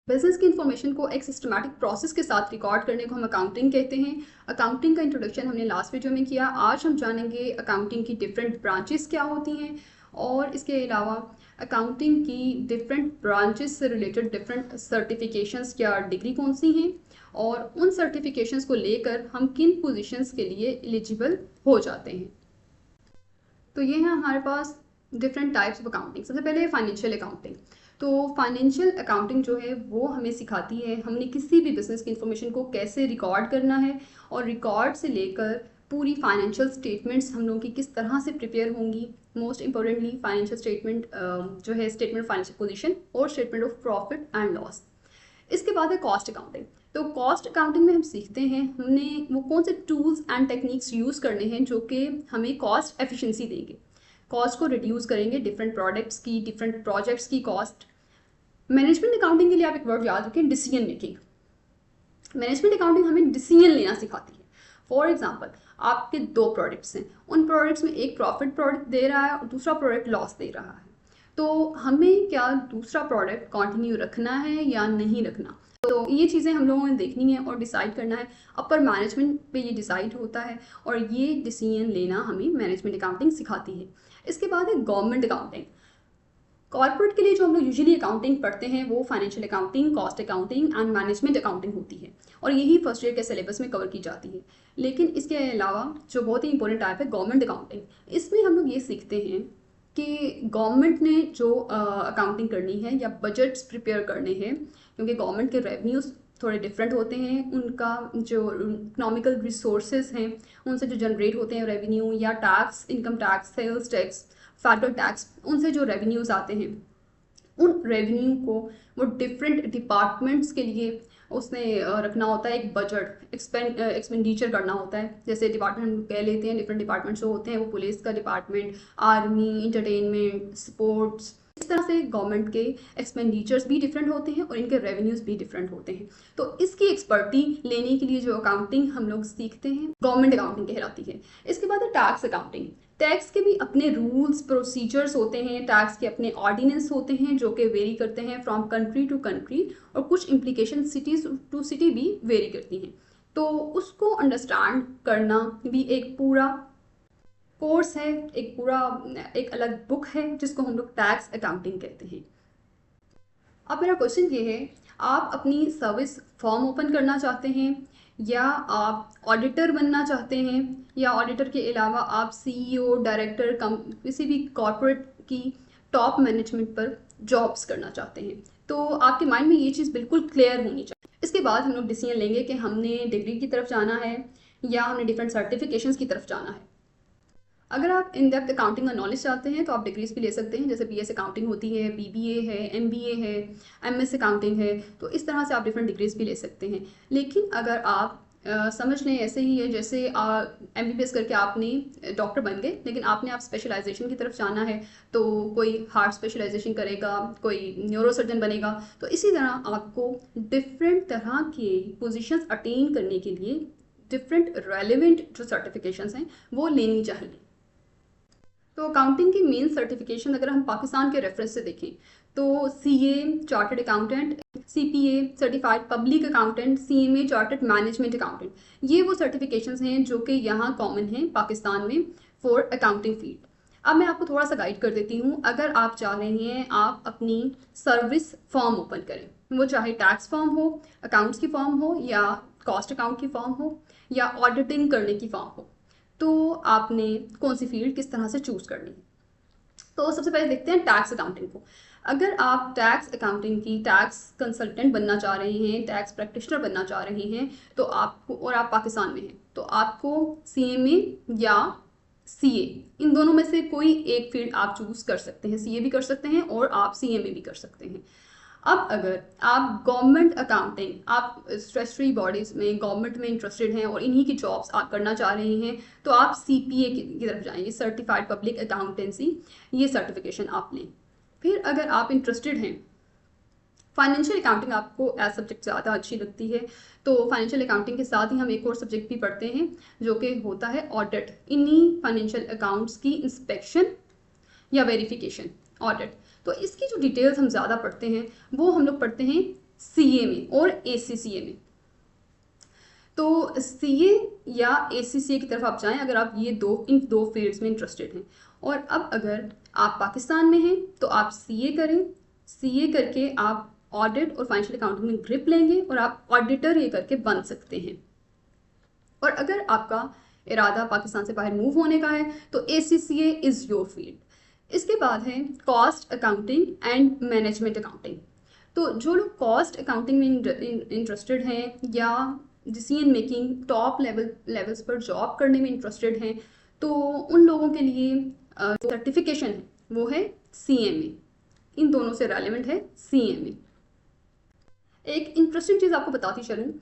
Business की information को एक सिस्टमैटिक प्रोसेस के साथ रिकॉर्ड करने को हम अकाउंटिंग कहते हैं। अकाउंटिंग का इंट्रोडक्शन हमने लास्ट वीडियो में किया। आज हम जानेंगे अकाउंटिंग की डिफरेंट ब्रांचेस क्या होती हैं और इसके अलावा अकाउंटिंग की डिफरेंट ब्रांचेस से रिलेटेड डिफरेंट सर्टिफिकेशंस या डिग्री कौन सी हैं और उन सर्टिफिकेशंस को लेकर हम किन पोजीशंस के लिए एलिजिबल हो जाते हैं। तो ये है हमारे पास डिफरेंट टाइप्स ऑफ अकाउंटिंग। सबसे पहले फाइनेंशियल अकाउंटिंग। तो फाइनेंशियल अकाउंटिंग जो है वो हमें सिखाती है हमने किसी भी बिजनेस की इंफॉर्मेशन को कैसे रिकॉर्ड करना है और रिकॉर्ड से लेकर पूरी फाइनेंशियल स्टेटमेंट्स हम लोगों की किस तरह से प्रिपेयर होंगी। मोस्ट इंपॉर्टेंटली फाइनेंशियल स्टेटमेंट जो है स्टेटमेंट ऑफ फाइनेंशियल पोजीशन और statement of profit and loss. इसके बाद है कॉस्ट अकाउंटिंग। तो कॉस्ट अकाउंटिंग में हम सीखते हैं हमने वो कौन से टूल्स एंड टेक्निक्स यूज़ करने हैं जो कि हमें कॉस्ट एफिशिएंसी देंगे, कॉस्ट को रिड्यूस करेंगे, डिफरेंट प्रोडक्ट्स की, डिफरेंट प्रोजेक्ट्स की कॉस्ट। मैनेजमेंट अकाउंटिंग के लिए आप एक वर्ड याद रखें, डिसीजन मेकिंग। मैनेजमेंट अकाउंटिंग हमें डिसीजन लेना सिखाती है। फॉर एग्जाम्पल, आपके दो प्रोडक्ट्स हैं, उन प्रोडक्ट्स में एक प्रॉफिट प्रोडक्ट दे रहा है और दूसरा प्रोडक्ट लॉस दे रहा है, तो हमें क्या दूसरा प्रोडक्ट कंटिन्यू रखना है या नहीं रखना। तो ये चीज़ें हम लोगों ने देखनी है और डिसाइड करना है। अपर मैनेजमेंट पे ये डिसाइड होता है और ये डिसीजन लेना हमें मैनेजमेंट अकाउंटिंग सिखाती है। इसके बाद है गवर्नमेंट अकाउंटिंग। कॉर्पोरेट के लिए जो हम लोग यूजुअली अकाउंटिंग पढ़ते हैं वो financial accounting, cost accounting and management accounting होती है और यही फर्स्ट ईयर के सिलेबस में कवर की जाती है। लेकिन इसके अलावा जो बहुत ही इंपॉर्टेंट टाइप है गवर्नमेंट अकाउंटिंग, इसमें हम लोग ये सीखते हैं कि गवर्नमेंट ने जो अकाउंटिंग करनी है या बजट्स प्रिपेयर करने हैं, क्योंकि गवर्नमेंट के रेवेन्यूज़ थोड़े डिफरेंट होते हैं, उनका जो इकोनॉमिकल रिसोर्सेज हैं उनसे जो जनरेट होते हैं रेवेन्यू या tax, income tax, sales tax, federal tax, उनसे जो रेवेन्यूज़ आते हैं उन रेवेन्यू को वो डिफरेंट डिपार्टमेंट्स के लिए उसने रखना होता है। एक बजट एक्सपेंडिचर करना होता है। जैसे डिपार्टमेंट कह लेते हैं, डिफरेंट डिपार्टमेंट्स जो होते हैं वो पुलिस का डिपार्टमेंट, आर्मी, इंटरटेनमेंट, स्पोर्ट्स, इस तरह से गवर्नमेंट के एक्सपेंडिचर्स भी डिफरेंट होते हैं और इनके रेवेन्यूज़ भी डिफरेंट होते हैं। तो इसकी एक्सपर्टी लेने के लिए जो अकाउंटिंग हम लोग सीखते हैं गवर्नमेंट अकाउंटिंग कहलाती है। इसके बाद है टैक्स अकाउंटिंग। टैक्स के भी अपने रूल्स प्रोसीजर्स होते हैं, टैक्स के अपने ऑर्डिनेंस होते हैं जो कि वेरी करते हैं फ्रॉम कंट्री टू कंट्री और कुछ इम्प्लीकेशन सिटी टू सिटी भी वेरी करती हैं। तो उसको अंडरस्टैंड करना भी एक पूरा कोर्स है, एक अलग बुक है जिसको हम लोग टैक्स अकाउंटिंग कहते हैं। अब मेरा क्वेश्चन ये है, आप अपनी सर्विस फॉर्म ओपन करना चाहते हैं या आप ऑडिटर बनना चाहते हैं या ऑडिटर के अलावा आप सीईओ, डायरेक्टर किसी भी कॉर्पोरेट की टॉप मैनेजमेंट पर जॉब्स करना चाहते हैं। तो आपके माइंड में ये चीज़ बिल्कुल क्लियर होनी चाहिए। इसके बाद हम लोग डिसीजन लेंगे कि हमने डिग्री की तरफ जाना है या हमने डिफरेंट सर्टिफिकेशंस की तरफ जाना है। अगर आप इन डेप्थ अकाउंटिंग का नॉलेज चाहते हैं तो आप डिग्रीज भी ले सकते हैं, जैसे बीएस अकाउंटिंग होती है, बीबीए है, एमबीए है, एमएस अकाउंटिंग है। तो इस तरह से आप डिफरेंट डिग्रीज भी ले सकते हैं। लेकिन अगर आप समझ लें ऐसे ही है जैसे एमबीबीएस करके आपने डॉक्टर बन गए, लेकिन आपने आप स्पेशलाइजेशन की तरफ जाना है, तो कोई हार्ट स्पेशलाइजेशन करेगा, कोई न्यूरोसर्जन बनेगा। तो इसी तरह आपको डिफरेंट तरह के पोजीशंस अटेन करने के लिए डिफरेंट रेलिवेंट जो सर्टिफिकेशंस हैं वो लेनी चाहिए। तो अकाउंटिंग की मेन सर्टिफिकेशन अगर हम पाकिस्तान के रेफरेंस से देखें तो CA chartered accountant, CPA certified public accountant, CMA chartered management accountant, ये वो सर्टिफिकेशंस हैं जो कि यहाँ कॉमन हैं पाकिस्तान में फॉर अकाउंटिंग फील्ड। अब मैं आपको थोड़ा सा गाइड कर देती हूँ। अगर आप चाह रहे हैं आप अपनी सर्विस फॉर्म ओपन करें, वो चाहे टैक्स फॉर्म हो, अकाउंट्स की फॉर्म हो या कॉस्ट अकाउंट की फॉर्म हो या ऑडिटिंग करने की फॉर्म हो, तो आपने कौन सी फील्ड किस तरह से चूज़ करनी है। तो सबसे पहले देखते हैं टैक्स अकाउंटिंग को। अगर आप टैक्स अकाउंटिंग की टैक्स कंसल्टेंट बनना चाह रहे हैं, टैक्स प्रैक्टिशनर बनना चाह रहे हैं, तो आपको, और आप पाकिस्तान में हैं, तो आपको सीएमए या सीए इन दोनों में से कोई एक फील्ड आप चूज़ कर सकते हैं। सीए भी कर सकते हैं और आप सीएमए भी कर सकते हैं। अब अगर आप गवर्नमेंट अकाउंटिंग, आप स्टैट्यूटरी बॉडीज़ में गवर्नमेंट में इंटरेस्टेड हैं और इन्हीं की जॉब्स आप करना चाह रहे हैं, तो आप सीपीए की तरफ जाएंगे, सर्टिफाइड पब्लिक अकाउंटेंसी, ये सर्टिफिकेशन आप लें। फिर अगर आप इंटरेस्टेड हैं, फाइनेंशियल अकाउंटिंग आपको एज सब्जेक्ट ज़्यादा अच्छी लगती है, तो फाइनेंशियल अकाउंटिंग के साथ ही हम एक और सब्जेक्ट भी पढ़ते हैं जो कि होता है ऑडिट। इन्हीं फाइनेंशियल अकाउंट्स की इंस्पेक्शन या वेरिफिकेशन, ऑडिट। तो इसकी जो डिटेल्स हम ज़्यादा पढ़ते हैं वो हम लोग पढ़ते हैं CA में और ACCA में। तो CA या ACCA की तरफ आप जाएं अगर आप इन दो फील्ड्स में इंटरेस्टेड हैं। और अब अगर आप पाकिस्तान में हैं तो आप CA करें। CA करके आप ऑडिट और फाइनेंशियल अकाउंटिंग में ग्रिप लेंगे और आप ऑडिटर ये करके बन सकते हैं। और अगर आपका इरादा पाकिस्तान से बाहर मूव होने का है तो ACCA इज़ योर फील्ड। इसके बाद है cost accounting and management accounting. तो जो लोग कॉस्ट अकाउंटिंग में इंटरेस्टेड हैं या डिसीजन मेकिंग टॉप लेवल्स पर जॉब करने में इंटरेस्टेड हैं तो उन लोगों के लिए जो सर्टिफिकेशन है वो है CMA। इन दोनों से रेलेवेंट है CMA। एक इंटरेस्टिंग चीज़ आपको बताती चलूँ,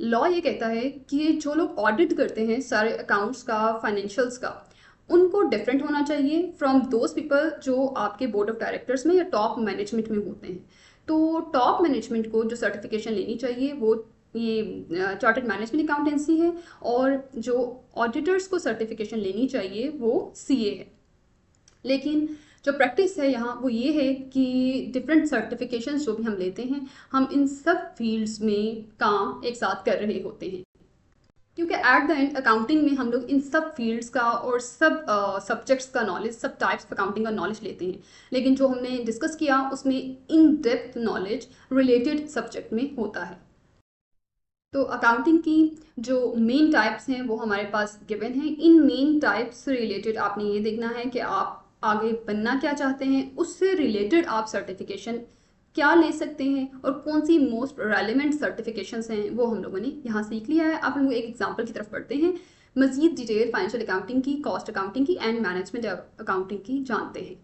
लॉ ये कहता है कि जो लोग ऑडिट करते हैं सारे अकाउंट्स का, फाइनेंशियल्स का, उनको डिफरेंट होना चाहिए फ्रॉम दोज पीपल जो आपके बोर्ड ऑफ डायरेक्टर्स में या टॉप मैनेजमेंट में होते हैं। तो टॉप मैनेजमेंट को जो सर्टिफिकेशन लेनी चाहिए वो ये चार्टर्ड मैनेजमेंट अकाउंटेंसी है और जो ऑडिटर्स को सर्टिफिकेशन लेनी चाहिए वो CA है। लेकिन जो प्रैक्टिस है यहाँ वो ये है कि डिफरेंट सर्टिफिकेशंस जो भी हम लेते हैं हम इन सब फील्ड्स में काम एक साथ कर रहे होते हैं, क्योंकि एट द एंड अकाउंटिंग में हम लोग इन सब फील्ड्स का और सब सब्जेक्ट्स का नॉलेज, सब टाइप्स ऑफ अकाउंटिंग का नॉलेज लेते हैं। लेकिन जो हमने डिस्कस किया उसमें in depth knowledge related subject में होता है। तो अकाउंटिंग की जो मेन टाइप्स हैं वो हमारे पास गिवन हैं। इन मेन टाइप्स से रिलेटेड आपने ये देखना है कि आप आगे बनना क्या चाहते हैं, उससे रिलेटेड आप सर्टिफिकेशन क्या ले सकते हैं और कौन सी मोस्ट रेलिवेंट सर्टिफिकेशंस हैं वो हम लोगों ने यहाँ सीख लिया है। अब हम लोग एक एग्जांपल की तरफ बढ़ते हैं, मजीद डिटेल फाइनेंशियल अकाउंटिंग की, कॉस्ट अकाउंटिंग की एंड मैनेजमेंट अकाउंटिंग की जानते हैं।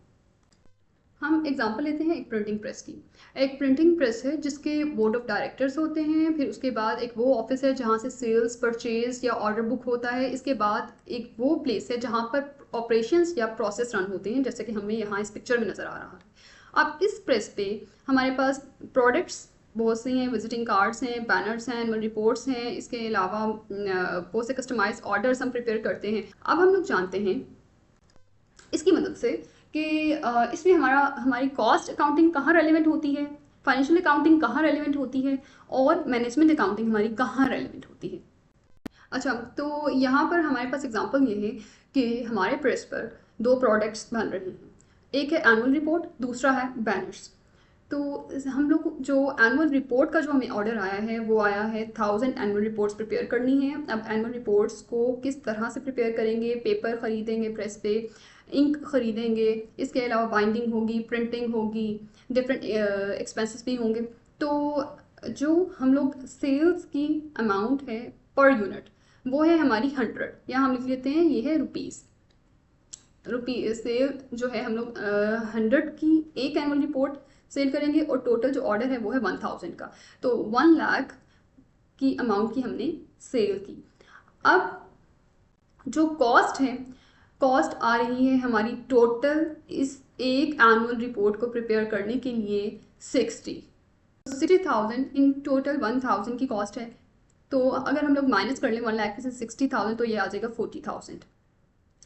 हम एग्जांपल लेते हैं एक प्रिंटिंग प्रेस की। एक प्रिंटिंग प्रेस है जिसके बोर्ड ऑफ डायरेक्टर्स होते हैं, फिर उसके बाद एक वो ऑफिस है जहाँ से सेल्स, परचेज या ऑर्डर बुक होता है। इसके बाद एक वो प्लेस है जहाँ पर ऑपरेशंस या प्रोसेस रन होते हैं, जैसे कि हमें यहाँ इस पिक्चर में नज़र आ रहा है। अब इस प्रेस पे हमारे पास प्रोडक्ट्स बहुत से हैं, विजिटिंग कार्ड्स हैं, बैनर्स हैं, एनुअल रिपोर्ट्स हैं, इसके अलावा बहुत से कस्टमाइज ऑर्डर्स हम प्रिपेयर करते हैं। अब हम लोग जानते हैं इसकी मदद से कि इसमें हमारी कॉस्ट अकाउंटिंग कहाँ रेलिवेंट होती है, फाइनेंशियल अकाउंटिंग कहाँ रेलिवेंट होती है और मैनेजमेंट अकाउंटिंग हमारी कहाँ रेलिवेंट होती है। अच्छा, तो यहाँ पर हमारे पास एग्जांपल ये है कि हमारे प्रेस पर दो प्रोडक्ट्स बन रहे हैं, एक है एनुअल रिपोर्ट, दूसरा है बैनर्स। तो हम लोग जो एनुअल रिपोर्ट का जो हमें ऑर्डर आया है वो आया है 1000 एनुअल रिपोर्ट्स प्रिपेयर करनी है। अब एनुअल रिपोर्ट्स को किस तरह से प्रिपेयर करेंगे, पेपर ख़रीदेंगे प्रेस पे, इंक ख़रीदेंगे, इसके अलावा बाइंडिंग होगी, प्रिंटिंग होगी, डिफरेंट एक्सपेंसेस भी होंगे। तो जो हम लोग सेल्स की अमाउंट है पर यूनिट वो है हमारी 100, या हम लिख लेते हैं ये है रुपीज़। सेल जो है हम लोग 100 की एक एनुअल रिपोर्ट सेल करेंगे और टोटल जो ऑर्डर है वो है 1000 का। तो 1 लाख की अमाउंट की हमने सेल की। अब जो कॉस्ट है, कॉस्ट आ रही है हमारी टोटल इस एक एनुअल रिपोर्ट को प्रिपेयर करने के लिए 60,000 इन टोटल 1000 की कॉस्ट है। तो अगर हम लोग माइनस कर लें 1 लाख से 60,000 तो ये आ जाएगा 40,000।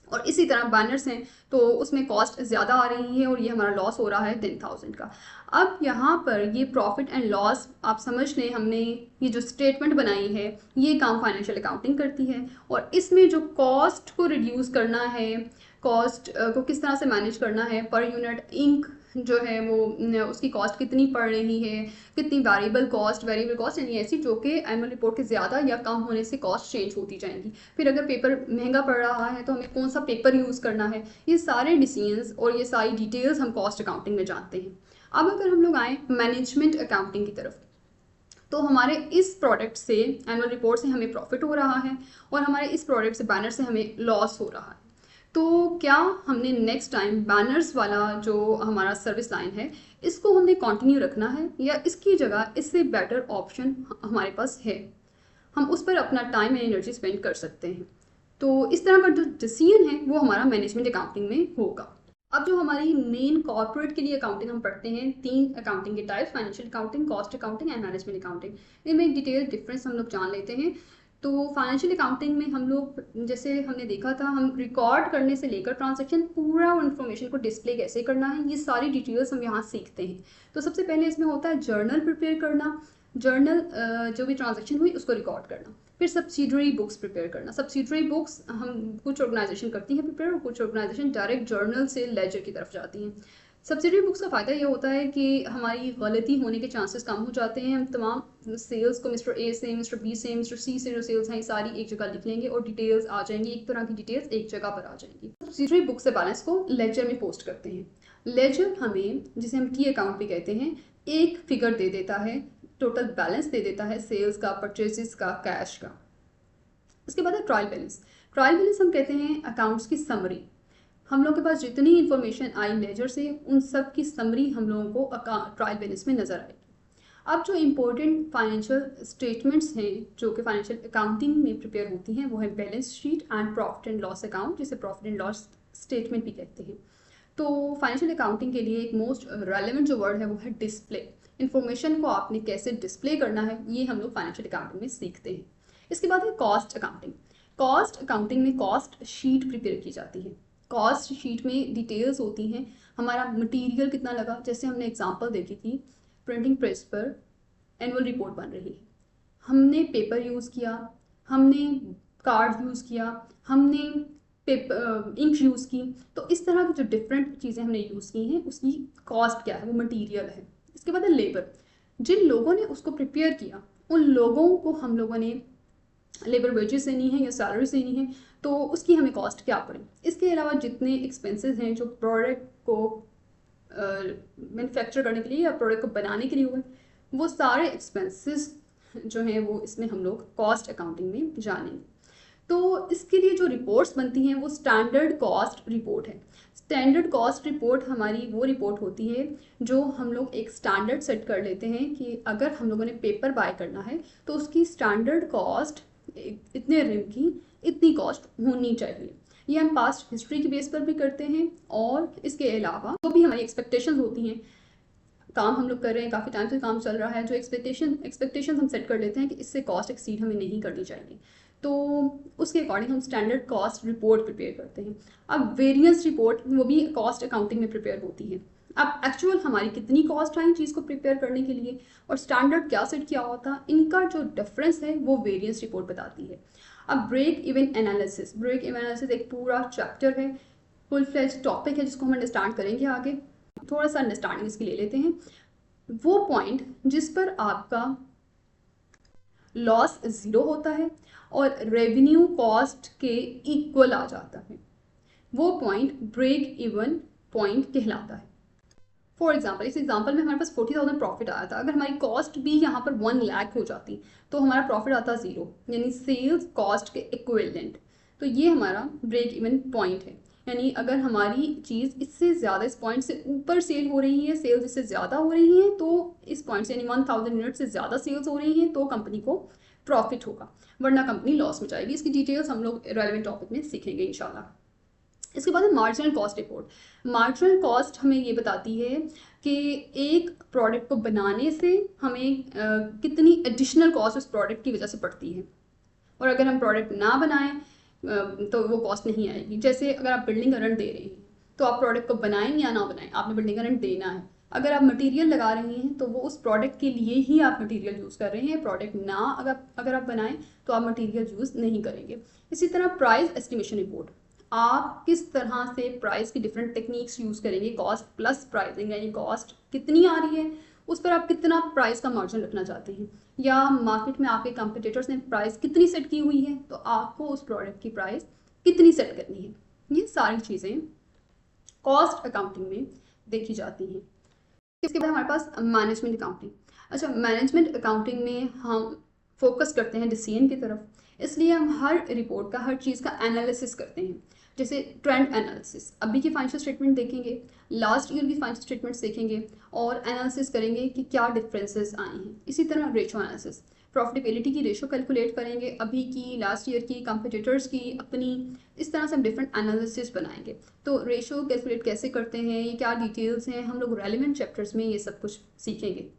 और इसी तरह बैनर्स हैं तो उसमें कॉस्ट ज़्यादा आ रही है और ये हमारा लॉस हो रहा है 10,000 का। अब यहाँ पर ये प्रॉफिट एंड लॉस आप समझ लें, हमने ये जो स्टेटमेंट बनाई है ये काम फाइनेंशियल अकाउंटिंग करती है और इसमें जो कॉस्ट को रिड्यूस करना है, कॉस्ट को किस तरह से मैनेज करना है, पर यूनिट इंक जो है वो उसकी कॉस्ट कितनी पड़ रही है, कितनी वेरिएबल कॉस्ट यानी ऐसी जो कि एनुअल रिपोर्ट के ज़्यादा या कम होने से कॉस्ट चेंज होती जाएंगी। फिर अगर पेपर महंगा पड़ रहा है तो हमें कौन सा पेपर यूज़ करना है, ये सारे डिसीजंस और ये सारी डिटेल्स हम कॉस्ट अकाउंटिंग में जानते हैं। अब अगर हम लोग आए मैनेजमेंट अकाउंटिंग की तरफ, तो हमारे इस प्रोडक्ट से, एनुअल रिपोर्ट से हमें प्रॉफिट हो रहा है और हमारे इस प्रोडक्ट से, बैनर से हमें लॉस हो रहा है। तो क्या हमने नेक्स्ट टाइम बैनर्स वाला जो हमारा सर्विस लाइन है इसको हमने कंटिन्यू रखना है या इसकी जगह इससे बेटर ऑप्शन हमारे पास है, हम उस पर अपना टाइम एंड एनर्जी स्पेंड कर सकते हैं। तो इस तरह का जो डिसीजन है वो हमारा मैनेजमेंट अकाउंटिंग में होगा। अब जो हमारी मेन कॉर्पोरेट के लिए अकाउंटिंग हम पढ़ते हैं, 3 अकाउंटिंग के types, financial accounting, cost accounting and management accounting. इनमें एक डिटेल डिफरेंस हम लोग जान लेते हैं। तो फाइनेंशियल अकाउंटिंग में हम लोग, जैसे हमने देखा था, हम रिकॉर्ड करने से लेकर ट्रांजैक्शन पूरा इन्फॉर्मेशन को डिस्प्ले कैसे करना है, ये सारी डिटेल्स हम यहाँ सीखते हैं। तो सबसे पहले इसमें होता है जर्नल प्रिपेयर करना। जर्नल जो भी ट्रांजैक्शन हुई उसको रिकॉर्ड करना। फिर सब्सिडरी बुक्स प्रिपेयर करना। सब्सिडरी बुक्स हम कुछ ऑर्गेनाइजेशन करती हैं प्रिपेयर और कुछ ऑर्गेनाइजेशन डायरेक्ट जर्नल से लेजर की तरफ जाती हैं। सब्सिडरी बुक्स का फ़ायदा ये होता है कि हमारी गलती होने के चांसेस कम हो जाते हैं। हम तमाम सेल्स को मिस्टर ए से, मिस्टर बी से, मिस्टर सी से जो सेल्स हैं सारी एक जगह लिख लेंगे और डिटेल्स आ जाएंगी, एक तरह की डिटेल्स एक जगह पर आ जाएंगी। सब्सिडरी बुक से बैलेंस को लेजर में पोस्ट करते हैं। लेजर हमें, जिसे हम टी अकाउंट भी कहते हैं, एक फिगर दे देता है, टोटल बैलेंस दे देता है सेल्स का, परचेजेस का, कैश का। उसके बाद है ट्रायल बैलेंस। ट्रायल बैलेंस हम कहते हैं अकाउंट्स की समरी। हम लोग के पास जितनी इन्फॉर्मेशन आई लेजर से उन सब की समरी हम लोगों को ट्रायल बैलेंस में नज़र आएगी। अब जो इम्पोर्टेंट फाइनेंशियल स्टेटमेंट्स हैं जो कि फाइनेंशियल अकाउंटिंग में प्रिपेयर होती हैं वो है balance sheet and profit and loss account, जिसे प्रॉफिट एंड लॉस स्टेटमेंट भी कहते हैं। तो फाइनेंशियल अकाउंटिंग के लिए एक मोस्ट रेलेवेंट जो वर्ड है वो है डिस्प्ले। इन्फॉर्मेशन को आपने कैसे डिस्प्ले करना है ये हम लोग फाइनेंशियल अकाउंटिंग में सीखते हैं। इसके बाद है कॉस्ट अकाउंटिंग। कॉस्ट अकाउंटिंग में कॉस्ट शीट प्रिपेयर की जाती है। कॉस्ट शीट में डिटेल्स होती हैं, हमारा मटेरियल कितना लगा, जैसे हमने एग्जांपल देखी थी प्रिंटिंग प्रेस पर एनुअल रिपोर्ट बन रही है, हमने पेपर यूज़ किया, हमने कार्ड यूज़ किया, हमने पेपर इंक यूज़ की, तो इस तरह की जो डिफरेंट चीज़ें हमने यूज़ की हैं उसकी कॉस्ट क्या है, वो मटेरियल है। इसके बाद है लेबर। जिन लोगों ने उसको प्रिपेयर किया उन लोगों को हम लोगों ने लेबर वेजेस देनी है या सैलरी देनी है, तो उसकी हमें कॉस्ट क्या पड़े। इसके अलावा जितने एक्सपेंसेस हैं जो प्रोडक्ट को मैन्युफैक्चर करने के लिए या प्रोडक्ट को बनाने के लिए हुए, वो सारे एक्सपेंसेस जो हैं वो इसमें हम लोग कॉस्ट अकाउंटिंग में जानेंगे। तो इसके लिए जो रिपोर्ट्स बनती हैं वो स्टैंडर्ड कॉस्ट रिपोर्ट है। स्टैंडर्ड कॉस्ट रिपोर्ट हमारी वो रिपोर्ट होती है जो हम लोग एक स्टैंडर्ड सेट कर लेते हैं कि अगर हम लोगों ने पेपर बाय करना है तो उसकी स्टैंडर्ड कॉस्ट इतने रिम की इतनी कॉस्ट होनी चाहिए। ये हम पास्ट हिस्ट्री की बेस पर भी करते हैं और इसके अलावा जो भी हमारी एक्सपेक्टेशंस होती हैं, काम हम लोग कर रहे हैं, काफ़ी टाइम से काम चल रहा है, जो एक्सपेक्टेशन हम सेट कर लेते हैं कि इससे कॉस्ट एक्सीड हमें नहीं करनी चाहिए, तो उसके अकॉर्डिंग हम स्टैंडर्ड कॉस्ट रिपोर्ट प्रिपेयर करते हैं। अब वेरिएंस रिपोर्ट वो भी कॉस्ट अकाउंटिंग में प्रिपेयर होती है। अब एक्चुअल हमारी कितनी कॉस्ट आई चीज़ को प्रिपेयर करने के लिए और स्टैंडर्ड क्या सेट किया होता, इनका जो डिफरेंस है वो वेरिएंस रिपोर्ट बताती है। अब break even analysis. Break even analysis एक पूरा चैप्टर है, फुल फ्लेज टॉपिक है जिसको हम अंडरस्टैंड करेंगे आगे। थोड़ा सा अंडरस्टैंडिंग इसके ले लेते हैं। वो पॉइंट जिस पर आपका लॉस ज़ीरो होता है और रेवेन्यू कॉस्ट के इक्वल आ जाता है, वो पॉइंट ब्रेक इवन पॉइंट कहलाता है। फॉर एग्जाम्पल, इस एग्जाम्पल में हमारे पास 40,000 प्रॉफिट आया था, अगर हमारी कॉस्ट भी यहाँ पर 1 लाख हो जाती तो हमारा प्रॉफिट आता 0, यानी सेल्स कॉस्ट के इक्विवेलेंट। तो ये हमारा ब्रेक इवन पॉइंट है, यानी अगर हमारी चीज़ इससे ज़्यादा, इस पॉइंट से ऊपर सेल हो रही है, सेल्स इससे ज़्यादा हो रही है, तो इस पॉइंट से यानी 1000 यूनिट से ज़्यादा सेल्स हो रही हैं तो कंपनी को प्रॉफिट होगा, वरना कंपनी लॉस में जाएगी। इसकी डिटेल्स हम लोग रेलेवेंट टॉपिक में सीखेंगे इंशाल्लाह। इसके बाद है marginal cost report. Marginal cost हमें ये बताती है कि एक प्रोडक्ट को बनाने से हमें कितनी एडिशनल कॉस्ट उस प्रोडक्ट की वजह से पड़ती है, और अगर हम प्रोडक्ट ना बनाएं तो वो कॉस्ट नहीं आएगी। जैसे अगर आप बिल्डिंग का रेंट दे रहे हैं तो आप प्रोडक्ट को बनाएं या ना बनाएं, आपने बिल्डिंग का रेंट देना है। अगर आप मटेरियल लगा रहे हैं तो वो उस प्रोडक्ट के लिए ही आप मटेरियल यूज़ कर रहे हैं, प्रोडक्ट ना अगर आप बनाएं तो आप मटेरियल यूज़ नहीं करेंगे। इसी तरह प्राइस एस्टिमेशन रिपोर्ट, आप किस तरह से प्राइस की डिफरेंट टेक्निक्स यूज़ करेंगे, कॉस्ट प्लस प्राइसिंग, यानी कॉस्ट कितनी आ रही है उस पर आप कितना प्राइस का मार्जिन रखना चाहते हैं, या मार्केट में आपके कंपटीटर्स ने प्राइस कितनी सेट की हुई है तो आपको उस प्रोडक्ट की प्राइस कितनी सेट करनी है। ये सारी चीज़ें कॉस्ट अकाउंटिंग में देखी जाती हैं। इसके बाद हमारे पास मैनेजमेंट अकाउंटिंग। अच्छा, मैनेजमेंट अकाउंटिंग में हम फोकस करते हैं डिसीजन की तरफ, इसलिए हम हर रिपोर्ट का, हर चीज़ का एनालिसिस करते हैं। जैसे ट्रेंड एनालिसिस, अभी की फाइनेंशियल स्टेटमेंट देखेंगे, लास्ट ईयर की फाइनेंशियल स्टेटमेंट्स देखेंगे और एनालिसिस करेंगे कि क्या डिफरेंसेस आए हैं। इसी तरह रेशो एनालिसिस, प्रॉफिटेबिलिटी की रेशो कैलकुलेट करेंगे, अभी की, लास्ट ईयर की, कंपटीटर्स की, अपनी, इस तरह से हम डिफरेंट एनालिसिस बनाएंगे। तो रेशो कैलकुलेट कैसे करते हैं, ये क्या डिटेल्स हैं, हम लोग रेलिवेंट चैप्टर्स में ये सब कुछ सीखेंगे।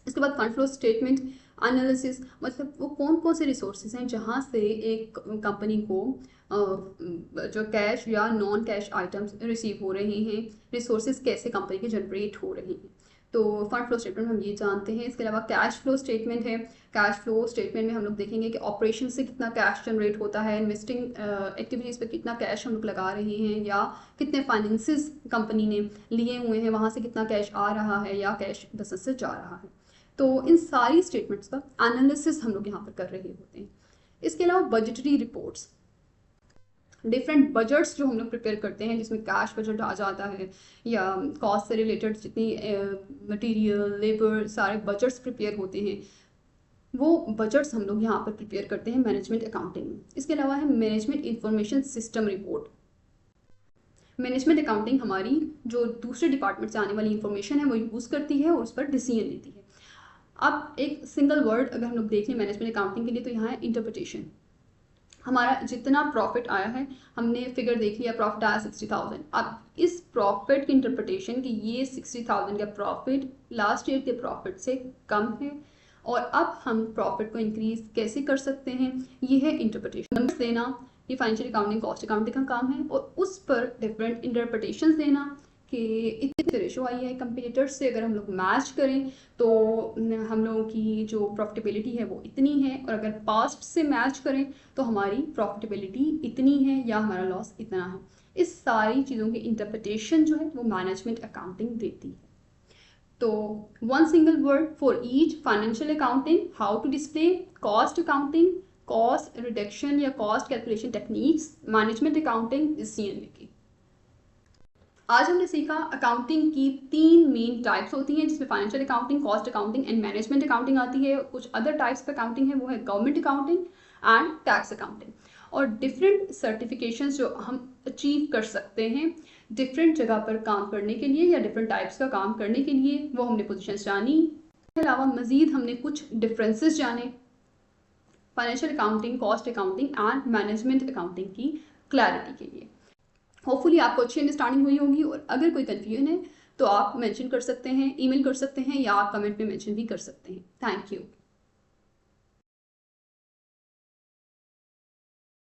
इसके बाद फंड फ्लो स्टेटमेंट एनालिसिस, मतलब वो कौन कौन से रिसोर्सेज हैं जहाँ से एक कंपनी को जो कैश या नॉन कैश आइटम्स रिसीव हो रहे हैं, रिसोर्सेज कैसे कंपनी के जनरेट हो रहे हैं। तो फंड फ्लो स्टेटमेंट हम ये जानते हैं। इसके अलावा कैश फ्लो स्टेटमेंट है। कैश फ्लो स्टेटमेंट में हम लोग देखेंगे कि ऑपरेशन से कितना कैश जनरेट होता है, इन्वेस्टिंग एक्टिविटीज़ पे कितना कैश हम लोग लगा रहे हैं, या कितने फाइनेंसेस कंपनी ने लिए हुए हैं, वहाँ से कितना कैश आ रहा है या कैश बिजनेस से जा रहा है। तो इन सारी स्टेटमेंट्स का एनालिसिस हम लोग यहाँ पर कर रहे होते हैं। इसके अलावा बजटरी रिपोर्ट्स, डिफरेंट बजट्स जो हम लोग प्रिपेयर करते हैं, जिसमें कैश बजट आ जाता है या कॉस्ट से रिलेटेड जितनी मटेरियल, लेबर, सारे बजट्स प्रिपेयर होते हैं, वो बजट्स हम लोग यहाँ पर प्रिपेयर करते हैं मैनेजमेंट अकाउंटिंग में। इसके अलावा है management information system report. Management accounting हमारी जो दूसरे डिपार्टमेंट से आने वाली इंफॉर्मेशन है वो यूज़ करती है और उस पर डिसीजन लेती है। अब एक सिंगल वर्ड अगर हम लोग देख लें मैनेजमेंट अकाउंटिंग के लिए, तो यहाँ है इंटरप्रिटेशन। हमारा जितना प्रॉफिट आया है, हमने फिगर देख लिया, प्रॉफिट आया 60,000। अब इस प्रॉफिट की इंटरप्रिटेशन कि ये 60,000 का प्रॉफिट लास्ट ईयर के प्रॉफिट से कम है और अब हम प्रॉफिट को इंक्रीज कैसे कर सकते हैं, ये है इंटरप्रिटेशन। नंबर्स देना, ये फाइनेंशियल अकाउंटिंग, कॉस्ट अकाउंटिंग का काम है, और उस पर डिफरेंट इंटरप्रिटेशंस देना कि इतनी रेशो आई है, कंपेटिटर्स से अगर हम लोग मैच करें तो हम लोगों की जो प्रॉफिटेबिलिटी है वो इतनी है, और अगर पास्ट से मैच करें तो हमारी प्रॉफिटेबिलिटी इतनी है या हमारा लॉस इतना है। इस सारी चीज़ों की इंटरप्रिटेशन जो है वो मैनेजमेंट अकाउंटिंग देती है। तो one single word for each, financial accounting, how to display, cost accounting, cost reduction या cost calculation techniques, management accounting, decision making. आज हमने सीखा अकाउंटिंग की 3 मेन टाइप्स होती हैं, जिसमें financial accounting, cost accounting and management accounting आती है। कुछ अदर टाइप्स ऑफ अकाउंटिंग है, वो है government accounting and tax accounting. और डिफरेंट सर्टिफिकेशंस जो हम अचीव कर सकते हैं डिफरेंट जगह पर काम करने के लिए या डिफरेंट टाइप्स का काम करने के लिए, वो हमने पोजीशंस जानी। इसके अलावा मज़ीद हमने कुछ डिफरेंसेस जाने financial accounting, cost accounting and management accounting की क्लैरिटी के लिए। होपफुली आपको अच्छी अंडरस्टैंडिंग हुई होगी, और अगर कोई कन्फ्यूजन है तो आप मेंशन कर सकते हैं, ईमेल कर सकते हैं, या आप कमेंट में मेंशन भी कर सकते हैं। Thank you.